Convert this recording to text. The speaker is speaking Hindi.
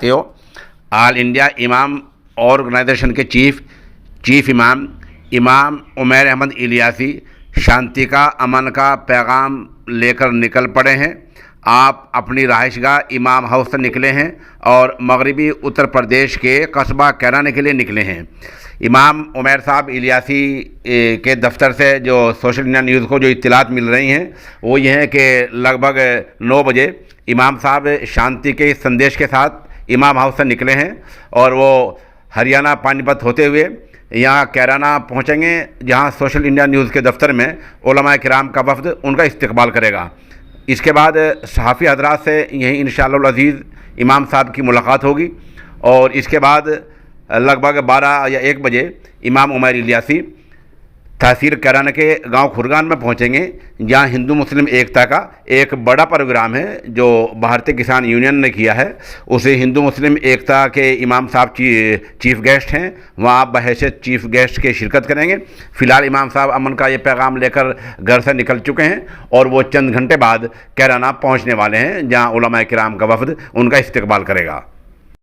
साथियों, ऑल इंडिया इमाम ऑर्गेनाइजेशन के चीफ इमाम इमाम उमैर अहमद इलियासी शांति का, अमन का पैगाम लेकर निकल पड़े हैं। आप अपनी रहायशगाह इमाम हाउस से निकले हैं और मगरबी उत्तर प्रदेश के कस्बा कैराना के लिए निकले हैं। इमाम उमैर साहब इलियासी के दफ्तर से जो सोशल इंडिया न्यूज़ को जो इत्तलात मिल रही हैं वो ये हैं कि लगभग 9 बजे इमाम साहब शांति के संदेश के साथ इमाम हाउस से निकले हैं और वो हरियाणा पानीपत होते हुए यहाँ कैराना पहुँचेंगे, जहाँ सोशल इंडिया न्यूज़ के दफ्तर में उलमा किराम का वफ़द उनका इस्तकबाल करेगा। इसके बाद सहाफ़ी हज़रात से यहीं इंशाअल्लाह अज़ीज़ इमाम साहब की मुलाकात होगी और इसके बाद लगभग 12 या 1 बजे इमाम उमैर इलियासी तहसील कैराना के गांव खुरगान में पहुंचेंगे, जहां हिंदू मुस्लिम एकता का एक बड़ा प्रोग्राम है जो भारतीय किसान यूनियन ने किया है। उसे हिंदू मुस्लिम एकता के इमाम साहब चीफ़ गेस्ट हैं, वहां बहैसियत चीफ़ गेस्ट के शिरकत करेंगे। फ़िलहाल इमाम साहब अमन का ये पैगाम लेकर घर से निकल चुके हैं और वो चंद घंटे बाद कैराना पहुँचने वाले हैं, जहाँ उलमा किराम का वफ़द उनका इस्तकबाल करेगा।